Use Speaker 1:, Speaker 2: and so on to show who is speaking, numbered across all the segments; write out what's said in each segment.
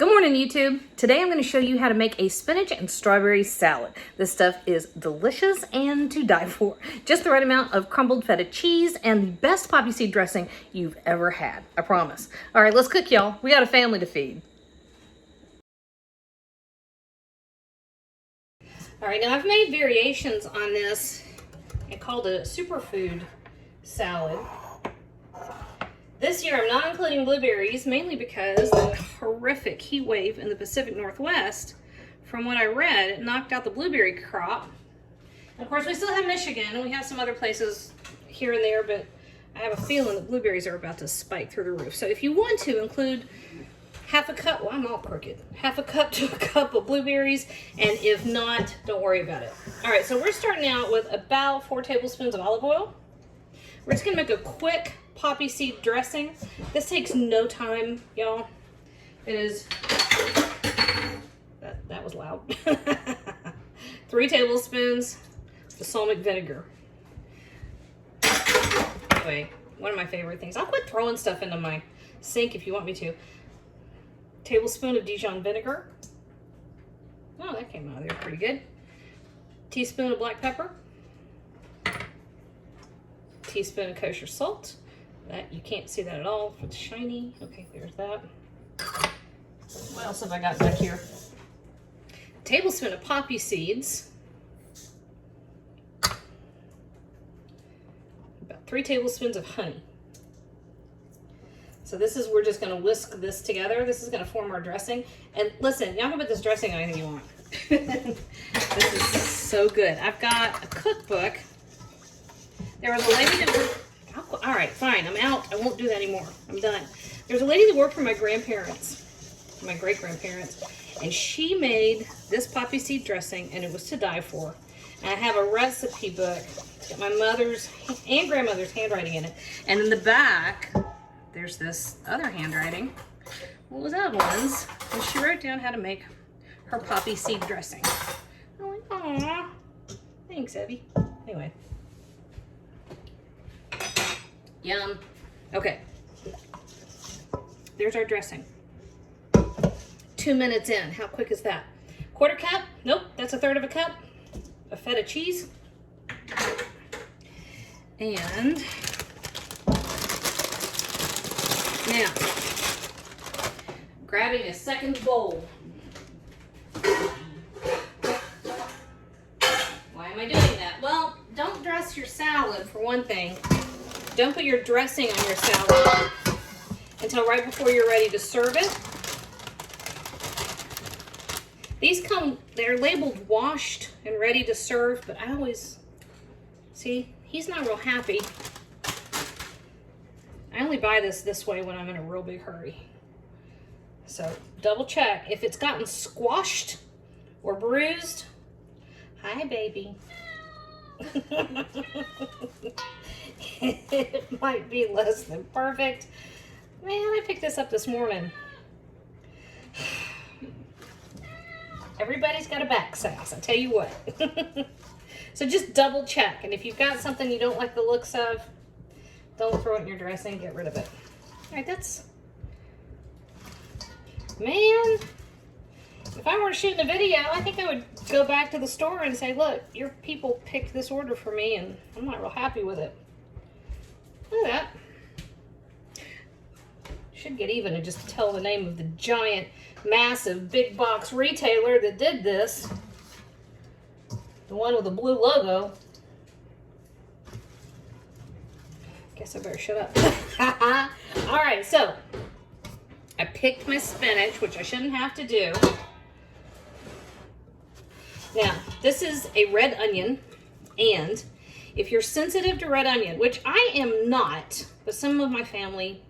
Speaker 1: Good morning, YouTube. Today I'm going to show you how to make a spinach and strawberry salad. This stuff is delicious and to die for. Just the right amount of crumbled feta cheese and the best poppy seed dressing you've ever had. I promise. All right, let's cook, y'all. We got a family to feed. All right, now I've made variations on this and called it a superfood salad. This year I'm not including blueberries, mainly because the horrific heat wave in the Pacific Northwest, from what I read, it knocked out the blueberry crop. And of course, we still have Michigan, and we have some other places here and there, but I have a feeling that blueberries are about to spike through the roof. So if you want to include half a cup, well, I'm all crooked, half a cup to a cup of blueberries, and if not, don't worry about it. All right, so we're starting out with about 4 tablespoons of olive oil. We're just gonna make a quick poppy seed dressing. This takes no time, y'all. It is, that was loud. 3 tablespoons balsamic vinegar. Anyway, one of my favorite things. I'll quit throwing stuff into my sink if you want me to. Tablespoon of Dijon vinegar. Oh, that came out of there pretty good. Teaspoon of black pepper. Teaspoon of kosher salt. That you can't see that at all. It's shiny. Okay, there's that. What else have I got back here? Tablespoon of poppy seeds. About 3 tablespoons of honey. So this is, we're just gonna whisk this together. This is gonna form our dressing. And listen, y'all can put this dressing on anything you want. This is so good. I've got a cookbook. There was a lady that worked, all right, fine, I'm out. I won't do that anymore. I'm done. There's a lady that worked for my grandparents, my great-grandparents, and she made this poppy seed dressing, and it was to die for. And I have a recipe book. It's got my mother's and grandmother's handwriting in it. And in the back, there's this other handwriting. What was that one's? And she wrote down how to make her poppy seed dressing. I'm like, aw, thanks, Evie. Anyway. Yum. Okay. There's our dressing. 2 minutes in. How quick is that? 1/4 cup? Nope, that's 1/3 of a cup of feta cheese. And now, grabbing a second bowl. Why am I doing that? Well, don't dress your salad for one thing. Don't put your dressing on your salad until right before you're ready to serve it. These come, they're labeled washed and ready to serve, but I always, see, he's not real happy. I only buy this way when I'm in a real big hurry. So double check. If it's gotten squashed or bruised, hi baby. It might be less than perfect. Man, I picked this up this morning. Everybody's got a back sass, I tell you what. So just double check. And if you've got something you don't like the looks of, don't throw it in your dressing, get rid of it. All right, that's, man, if I were shooting a video, I think I would go back to the store and say, look, your people picked this order for me and I'm not real happy with it. Look at that. Should get even and just tell the name of the giant, massive, big box retailer that did this. The one with the blue logo. Guess I better shut up. All right, so I picked my spinach, which I shouldn't have to do. Now, this is a red onion, and if you're sensitive to red onion, which I am not, but some of my family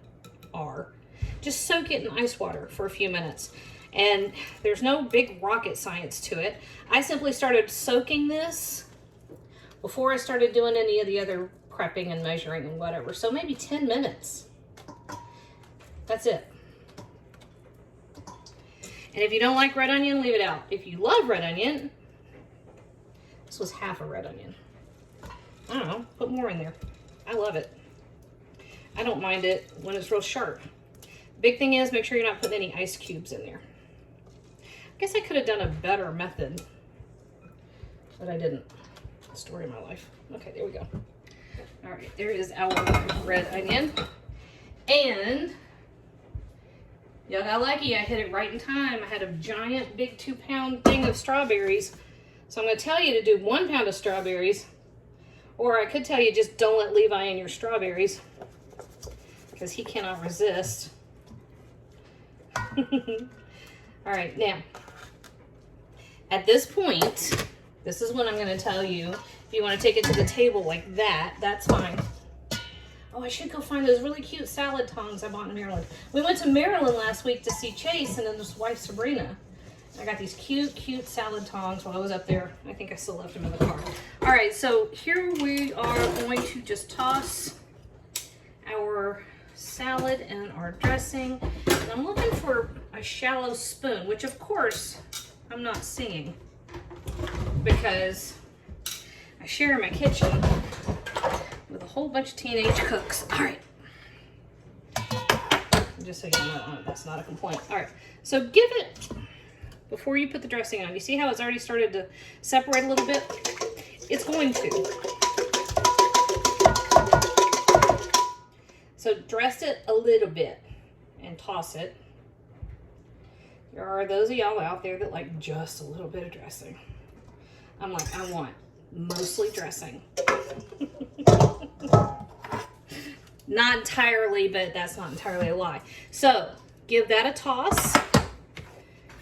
Speaker 1: are, just soak it in ice water for a few minutes. And there's no big rocket science to it. I simply started soaking this before I started doing any of the other prepping and measuring and whatever. So maybe 10 minutes. That's it. And if you don't like red onion, leave it out. If you love red onion, this was half a red onion. I don't know, put more in there. I love it. I don't mind it when it's real sharp. Big thing is, make sure you're not putting any ice cubes in there. guess I could have done a better method, but I didn't. Story of my life. Okay, there we go. All right, there is our red onion. And y'all got lucky, I hit it right in time. I had a giant big 2-pound thing of strawberries. So I'm gonna tell you to do 1 pound of strawberries, or I could tell you just don't let Levi in your strawberries because he cannot resist. All right, now, at this point, this is what I'm gonna tell you. If you wanna take it to the table like that, that's fine. Oh, I should go find those really cute salad tongs I bought in Maryland. We went to Maryland last week to see Chase and then his wife Sabrina. I got these cute salad tongs while I was up there. I think I still left them in the car. All right, so here we are going to just toss our salad and our dressing. And I'm looking for a shallow spoon, which of course I'm not seeing because I share my kitchen with a whole bunch of teenage cooks. All right. Just so you know, that's not a complaint. All right, so give it, before you put the dressing on, you see how it's already started to separate a little bit? It's going to. So dress it a little bit and toss it. There are those of y'all out there that like just a little bit of dressing. I'm like, I want mostly dressing. Not entirely, but that's not entirely a lie. So give that a toss,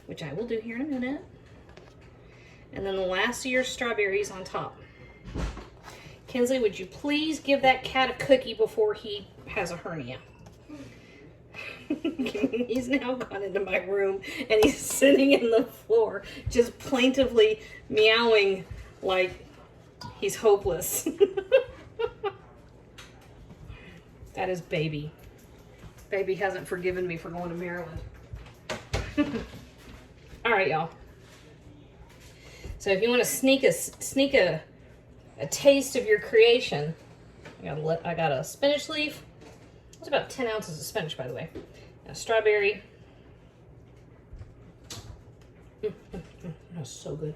Speaker 1: which I will do here in a minute. And then the last of your strawberries on top. Kinsley, would you please give that cat a cookie before he has a hernia? He's now gone into my room and he's sitting in the floor just plaintively meowing like he's hopeless. That is Baby. Baby hasn't forgiven me for going to Maryland. All right, y'all. So if you want to sneak a taste of your creation, I got a spinach leaf. It's about 10 ounces of spinach, by the way. A strawberry. That's so good.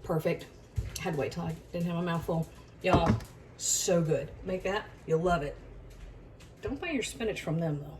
Speaker 1: Perfect. Had to wait till I didn't have my mouth full. Y'all, so good. Make that, you'll love it. Don't buy your spinach from them, though.